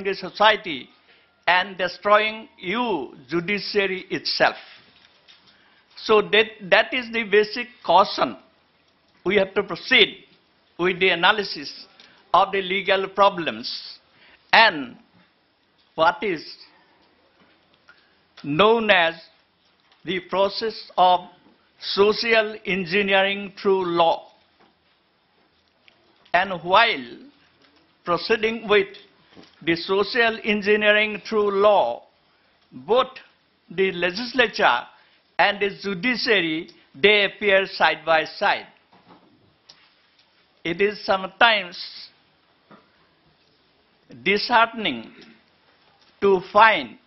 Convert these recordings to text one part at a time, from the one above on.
the society and destroying judiciary itself. So that is the basic caution. We have to proceed with the analysis of the legal problems and what is known as the process of social engineering through law. And while proceeding with the social engineering through law, both the legislature and the judiciary, they appear side by side. It is sometimes disheartening to find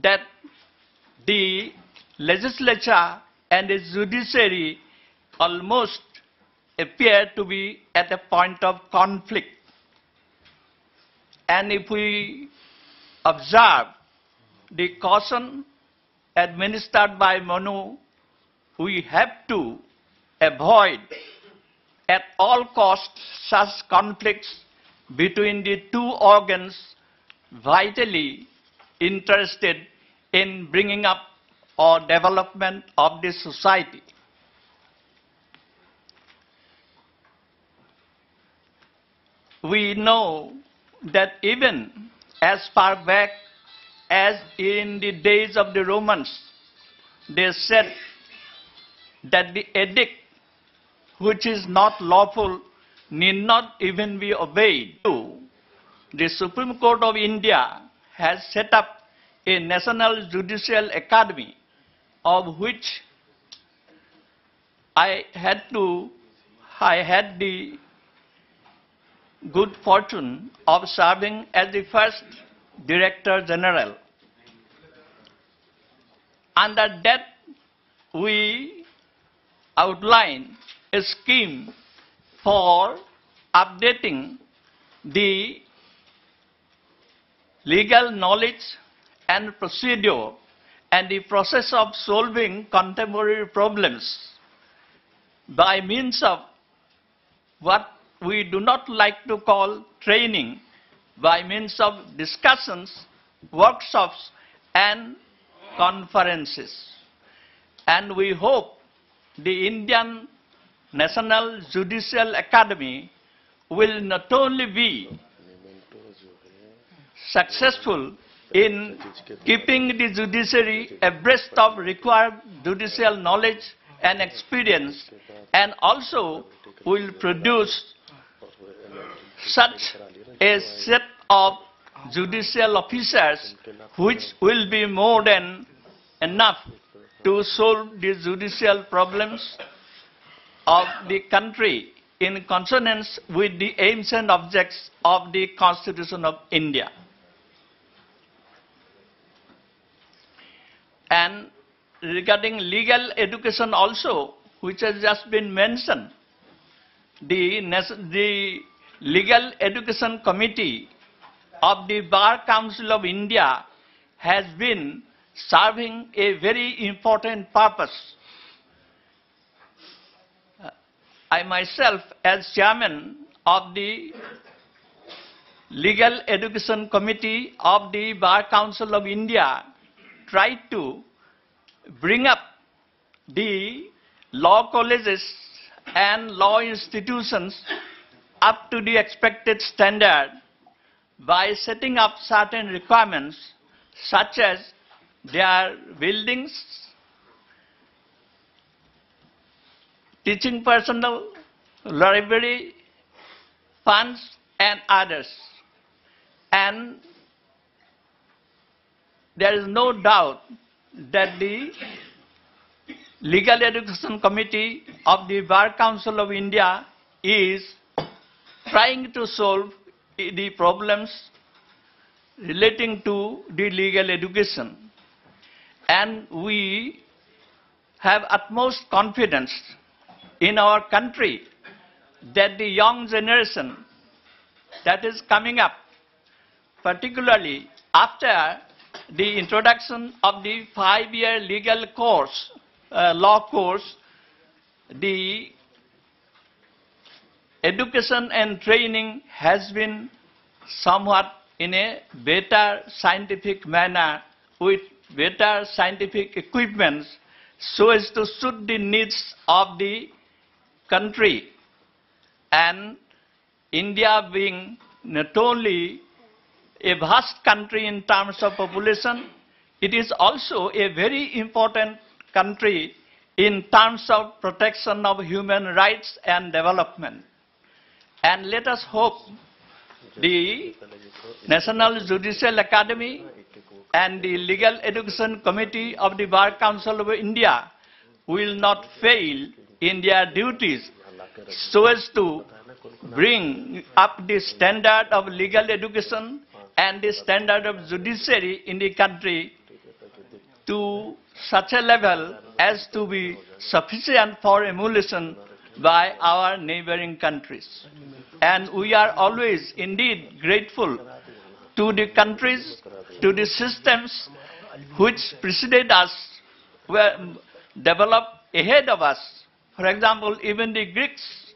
that the legislature and the judiciary almost appear to be at a point of conflict. And if we observe the caution administered by Manu, we have to avoid at all costs such conflicts between the two organs vitally interested in bringing up or development of the society. We know that even as far back as in the days of the Romans, they said that the edict which is not lawful need not even be obeyed. The Supreme Court of India has set up a National Judicial Academy, of which I had the good fortune of serving as the first Director General. Under that, we outline a scheme for updating the legal knowledge and procedure and the process of solving contemporary problems by means of what we do not like to call training, by means of discussions, workshops, and conferences. And we hope the Indian National Judicial Academy will not only be successful in keeping the judiciary abreast of required judicial knowledge and experience, and also will produce such a set of judicial officers which will be more than enough to solve the judicial problems of the country in consonance with the aims and objects of the Constitution of India. And regarding legal education also, which has just been mentioned, the Legal Education Committee of the Bar Council of India has been serving a very important purpose. I myself, as chairman of the Legal Education Committee of the Bar Council of India, tried to bring up the law colleges and law institutions up to the expected standard by setting up certain requirements such as their buildings, teaching personnel, library, funds, and others. And there is no doubt that the Legal Education Committee of the Bar Council of India is trying to solve the problems relating to the legal education. And we have utmost confidence in our country that the young generation that is coming up, particularly after the introduction of the 5-year legal course, law course, the education and training has been somewhat in a better scientific manner with better scientific equipments so as to suit the needs of the country. And India being not only a vast country in terms of population, it is also a very important country in terms of protection of human rights and development. And let us hope the National Judicial Academy and the Legal Education Committee of the Bar Council of India will not fail in their duties so as to bring up the standard of legal education and the standard of judiciary in the country to such a level as to be sufficient for emulation by our neighboring countries. And we are always indeed grateful to the countries, to the systems which preceded us, were developed ahead of us. For example, even the Greeks,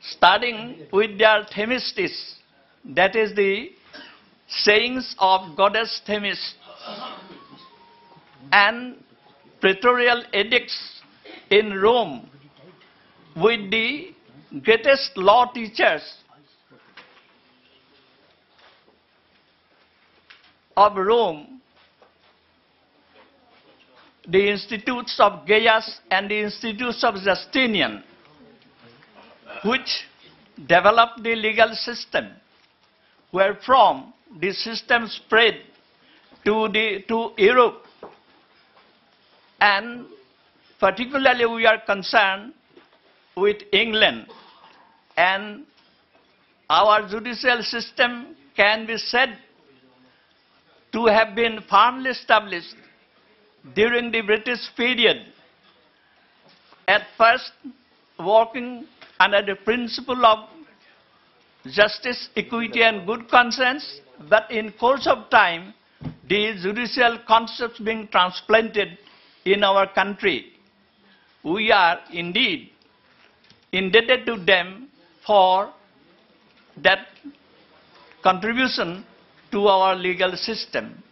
starting with their Themistis, that is the sayings of goddess Themis, and praetorial edicts in Rome with the greatest law teachers of Rome, the institutes of Gaius and the institutes of Justinian, which developed the legal system, wherefrom the system spread to Europe. And particularly we are concerned with England, and our judicial system can be said to have been firmly established during the British period, at first working under the principle of justice, equity and good conscience, but in course of time, the judicial concepts being transplanted in our country. We are indeed indebted to them for that contribution to our legal system.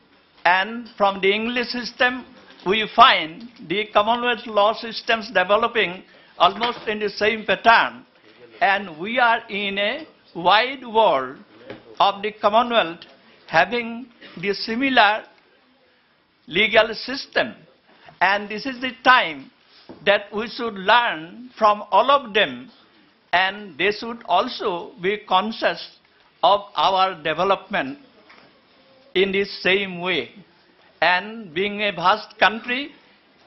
And from the English system, we find the Commonwealth law systems developing almost in the same pattern. And we are in a wide world of the Commonwealth having the similar legal system. And this is the time that we should learn from all of them, and they should also be conscious of our development in the same way. And being a vast country,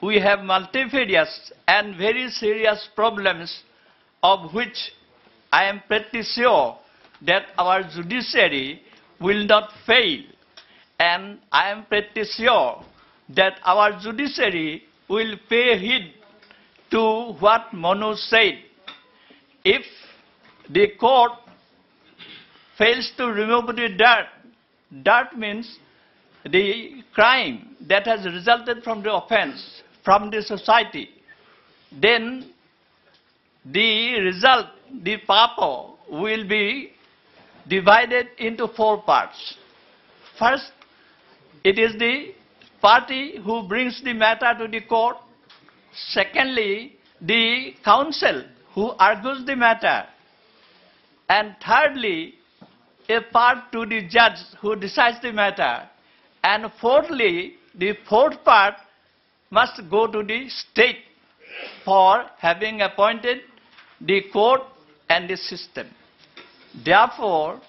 we have multifarious and very serious problems, of which I am pretty sure that our judiciary will not fail. And I am pretty sure that our judiciary will pay heed to what Manu said. If the court fails to remove the dirt, dirt means the crime that has resulted from the offense, from the society, then the result, the papa, will be divided into 4 parts. First, it is the party who brings the matter to the court. Secondly, the counsel who argues the matter. And thirdly, a part to the judge who decides the matter. And fourthly, the fourth part must go to the state for having appointed the court and the system. Therefore,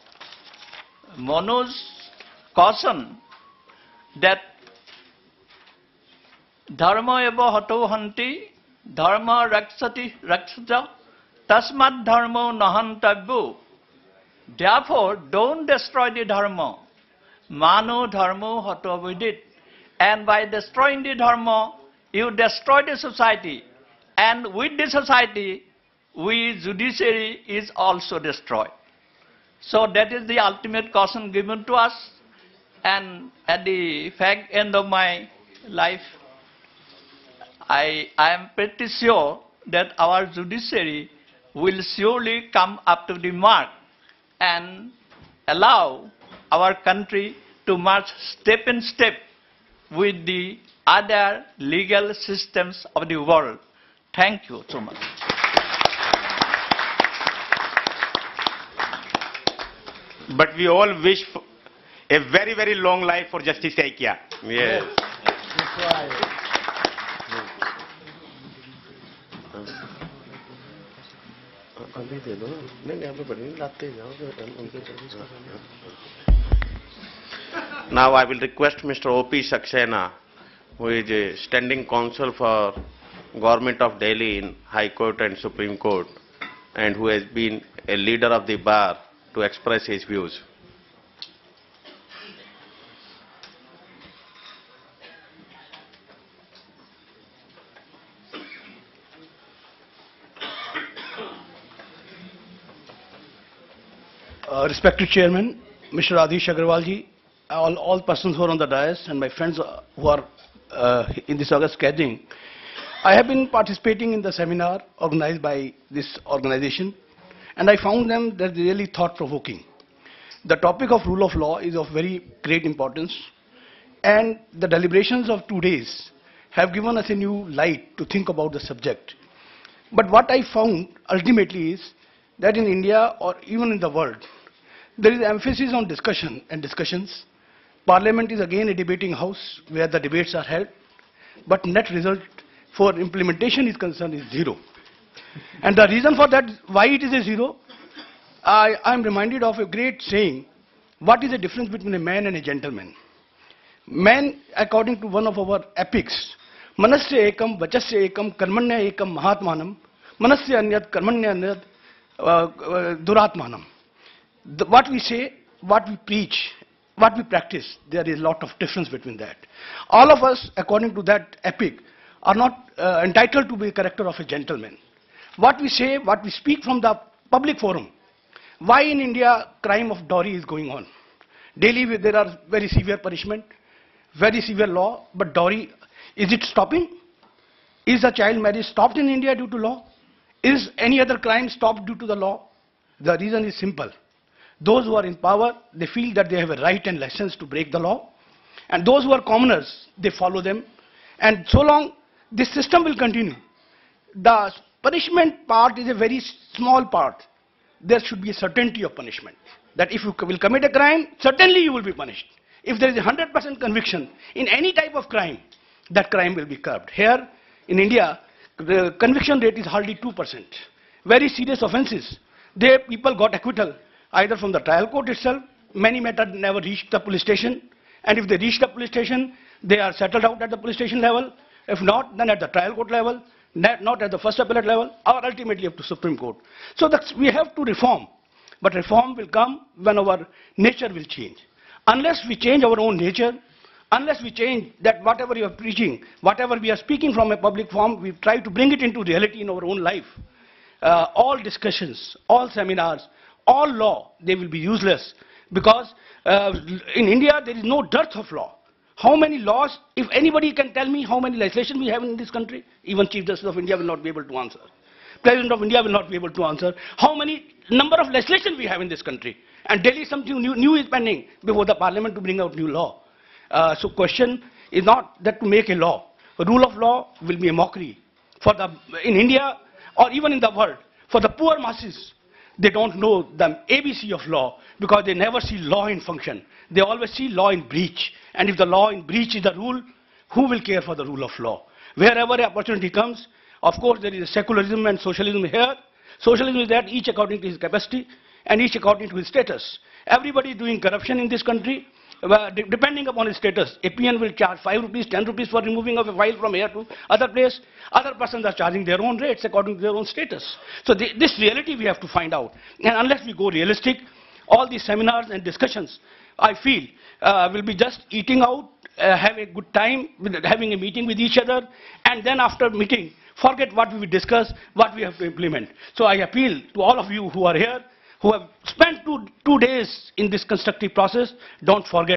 Manu's caution that dharma eva hato hanti, dharma rakshati rakshata, tasmad dharma nahantabbu. Therefore, don't destroy the dharma. Manu dharma hato vidit. And by destroying the dharma, you destroy the society. And with the society, we judiciary is also destroyed. So that is the ultimate caution given to us. And at the end of my life, I am pretty sure that our judiciary will surely come up to the mark and allow our country to march step in step with the other legal systems of the world. Thank you so much. But we all wish for a very, very long life for Justice Aikya. Yes. That's right. Now I will request Mr. O.P. Saxena, who is a standing counsel for Government of Delhi in High Court and Supreme Court, and who has been a leader of the bar, to express his views. Respected Chairman, Mr. Adish Agarwal ji, all persons who are on the dais and my friends who are in this August gathering, I have been participating in the seminar organized by this organization, and I found them that really thought-provoking. The topic of rule of law is of very great importance, and the deliberations of 2 days have given us a new light to think about the subject. But what I found ultimately is that in India or even in the world, there is emphasis on discussion and discussions. Parliament is again a debating house where the debates are held, but net result for implementation is concerned is zero. And the reason for that, why it is a zero, I am reminded of a great saying, what is the difference between a man and a gentleman? Man, according to one of our epics, manasya ekam, vachasya ekam, karmanya ekam, mahatmanam, manasya anyat, karmanya anyat, duratmanam. What we say, what we preach, what we practice, there is a lot of difference between that. All of us, according to that epic, are not entitled to be a character of a gentleman. What we say, what we speak from the public forum, why in India crime of dowry is going on. Daily there are very severe punishment, very severe law, but dowry, is it stopping? Is the child marriage stopped in India due to law? Is any other crime stopped due to the law? The reason is simple. Those who are in power, they feel that they have a right and license to break the law. And those who are commoners, they follow them. And so long, this system will continue. The punishment part is a very small part. There should be a certainty of punishment. That if you will commit a crime, certainly you will be punished. If there is a 100% conviction in any type of crime, that crime will be curbed. Here, in India, the conviction rate is hardly 2%. Very serious offences. There, people got acquittal, either from the trial court itself. Many matters never reached the police station. And if they reach the police station, they are settled out at the police station level. If not, then at the trial court level, not at the first appellate level, or ultimately up to Supreme Court. So we have to reform. But reform will come when our nature will change. Unless we change our own nature, unless we change that whatever you are preaching, whatever we are speaking from a public forum, we try to bring it into reality in our own life. All discussions, all seminars, all law, they will be useless. Because in India, there is no dearth of law. How many laws, if anybody can tell me how many legislation we have in this country, even Chief Justice of India will not be able to answer. President of India will not be able to answer. How many number of legislation we have in this country. And daily something new is pending before the Parliament to bring out new law. So question is not that to make a law. A rule of law will be a mockery. In India or even in the world, for the poor masses, they don't know the ABC of law because they never see law in function. They always see law in breach. And if the law in breach is the rule, who will care for the rule of law? Wherever opportunity comes, of course there is a secularism and socialism here. Socialism is that each according to his capacity and each according to his status. Everybody is doing corruption in this country. Depending upon his status, a PN will charge 5 rupees, 10 rupees for removing of a file from here to other place. Other persons are charging their own rates according to their own status. So this reality we have to find out. And unless we go realistic, all these seminars and discussions, I feel, will be just eating out, have a good time, having a meeting with each other, and then after meeting, forget what we discuss, what we have to implement. So I appeal to all of you who are here, who have spent two days in this constructive process, don't forget.